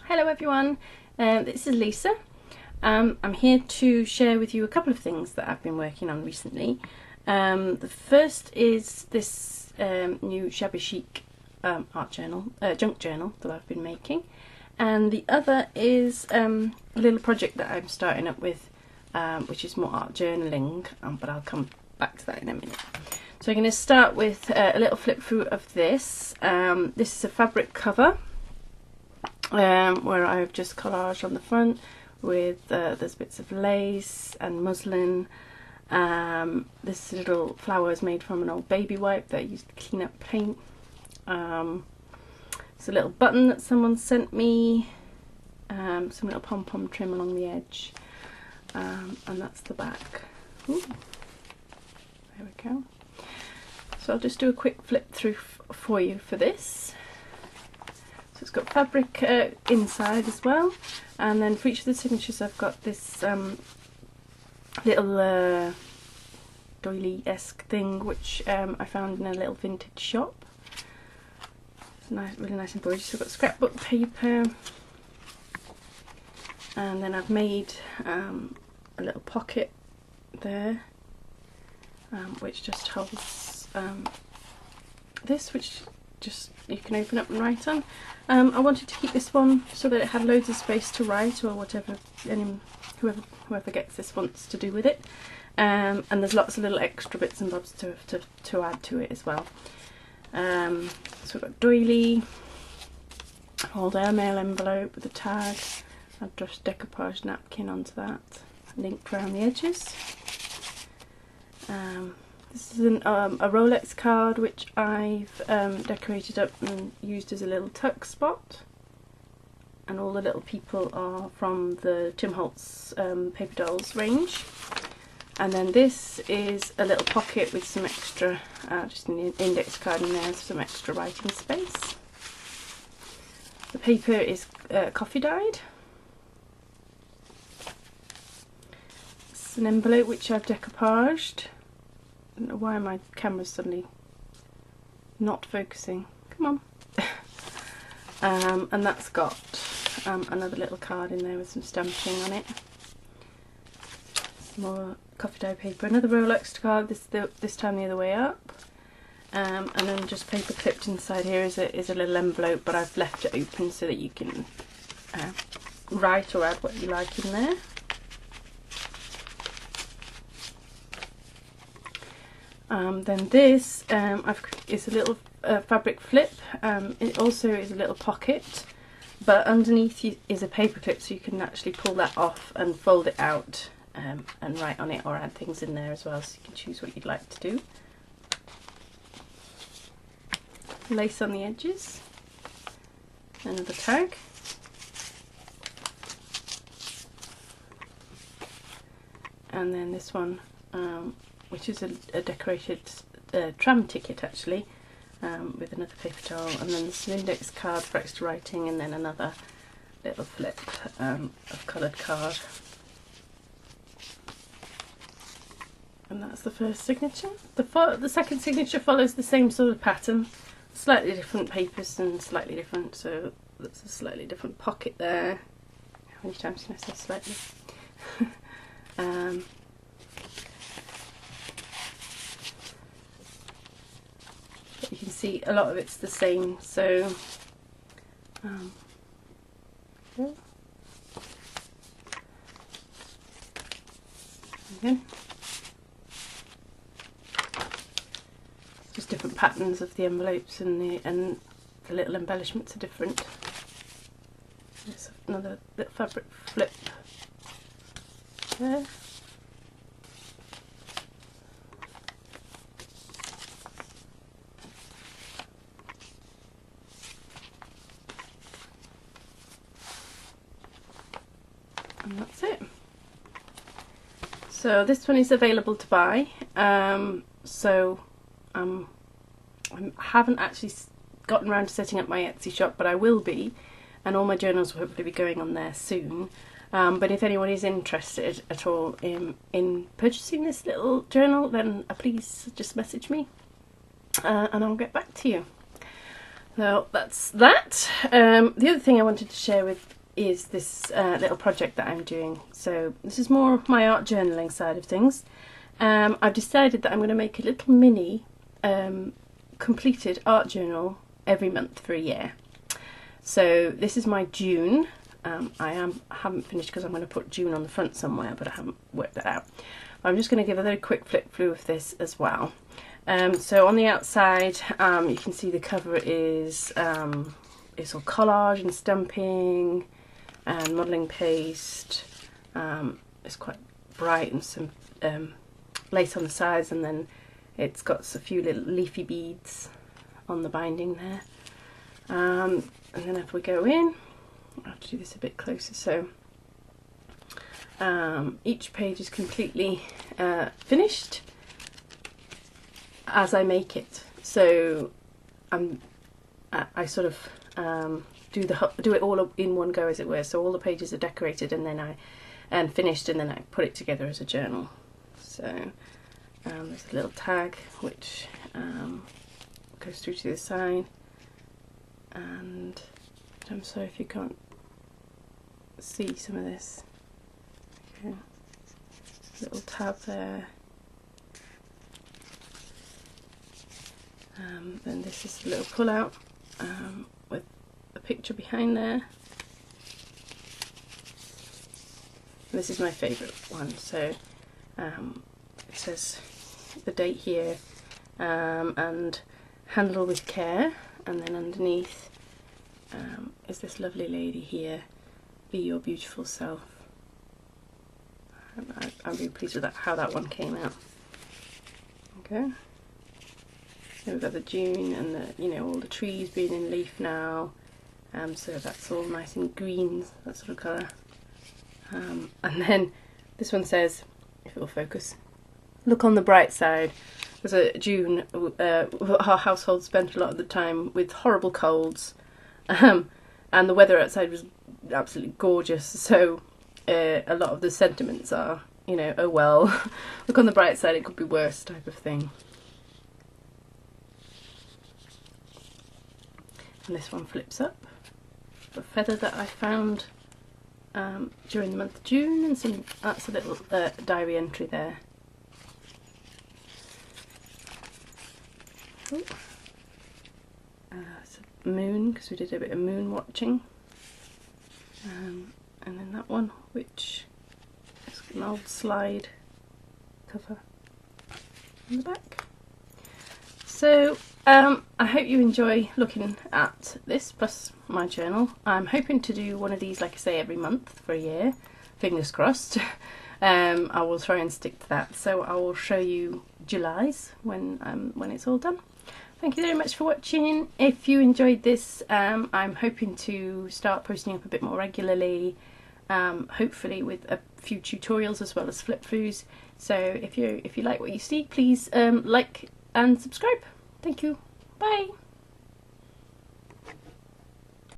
Hello everyone, this is Lisa. I'm here to share with you a couple of things that I've been working on recently. The first is this new Shabby chic art journal, junk journal that I've been making, and the other is a little project that I'm starting up with, which is more art journaling, but I'll come back to that in a minute. So I'm going to start with a little flip through of this. This is a fabric cover where I've just collaged on the front with there's bits of lace and muslin. This little flower is made from an old baby wipe that I used to clean up paint. It's a little button that someone sent me, some little pom-pom trim along the edge, and that's the back. Ooh. There we go. So I'll just do a quick flip through for you for this. So it's got fabric inside as well, and then for each of the signatures I've got this little doily-esque thing which I found in a little vintage shop. It's nice, really nice embroidery. So I've got scrapbook paper, and then I've made a little pocket there, which just holds this, which just you can open up and write on. I wanted to keep this one so that it had loads of space to write, or whatever whoever gets this wants to do with it. And there's lots of little extra bits and bobs to add to it as well. So we've got doily, old airmail envelope with a tag. I've just decoupaged napkin onto that, linked around the edges. This is a Rolex card which I've decorated up and used as a little tuck spot, and all the little people are from the Tim Holtz Paper Dolls range. And then this is a little pocket with some extra, just an index card in there, some extra writing space. The paper is coffee dyed. It's an envelope which I've decoupaged. I don't know why my camera's suddenly not focusing. Come on. And that's got another little card in there with some stamping on it. Some more coffee dye paper. Another Rolex card. This time the other way up. And then just paper clipped inside here is a little envelope, but I've left it open so that you can write or add what you like in there. Then this is a little fabric flip. It also is a little pocket, but underneath is a paper clip, so you can actually pull that off and fold it out and write on it or add things in there as well, so you can choose what you'd like to do. Lace on the edges, another tag. And then this one, which is a decorated tram ticket actually, with another paper towel, and then some index card for extra writing, and then another little flip of coloured card. And that's the first signature. The second signature follows the same sort of pattern, slightly different papers and slightly different, so that's a slightly different pocket there. How many times can I say slightly? You can see a lot of it's the same, so yeah. Okay. Just different patterns of the envelopes, and the little embellishments are different. There's another little fabric flip there. And that's it. So this one is available to buy. I haven't actually gotten around to setting up my Etsy shop, but I will be, and all my journals will hopefully be going on there soon. But if anyone is interested at all in purchasing this little journal, then please just message me, and I'll get back to you. So that's that. The other thing I wanted to share with is this little project that I'm doing. So this is more my art journaling side of things. I've decided that I'm going to make a little mini completed art journal every month for a year. So this is my June. I haven't finished because I'm going to put June on the front somewhere, but I haven't worked that out. I'm just going to give a very quick flip through of this as well. So on the outside, you can see the cover is it's all collage and stamping and modelling paste. It's quite bright and some lace on the sides, and then it's got a few little leafy beads on the binding there. And then if we go in, I have to do this a bit closer. So each page is completely finished as I make it. So I sort of do it all in one go, as it were. So all the pages are decorated and then finished, and then I put it together as a journal. So there's a little tag which goes through to the side, and I'm sorry if you can't see some of this. Okay. Little tab there. Then this is a little pull out with a picture behind there. This is my favourite one. So it says the date here and handle with care, and then underneath is this lovely lady here, be your beautiful self. I'm really pleased with that, how that one came out. Okay. So we've got the June and the, all the trees being in leaf now. So that's all nice and green, that sort of colour. And then this one says, if it will focus, look on the bright side. Because June, our household spent a lot of the time with horrible colds, and the weather outside was absolutely gorgeous. So a lot of the sentiments are, oh well, look on the bright side, it could be worse type of thing. And this one flips up. A feather that I found during the month of June, and that's a little diary entry there. It's a moon, because we did a bit of moon watching. And then that one, which is an old slide cover on the back. So I hope you enjoy looking at this, plus my journal. I'm hoping to do one of these, like I say, every month for a year. Fingers crossed. I will try and stick to that. So I will show you July's when it's all done. Thank you very much for watching. If you enjoyed this, I'm hoping to start posting up a bit more regularly, hopefully with a few tutorials as well as flip throughs. So if you like what you see, please like and subscribe. Thank you. Bye.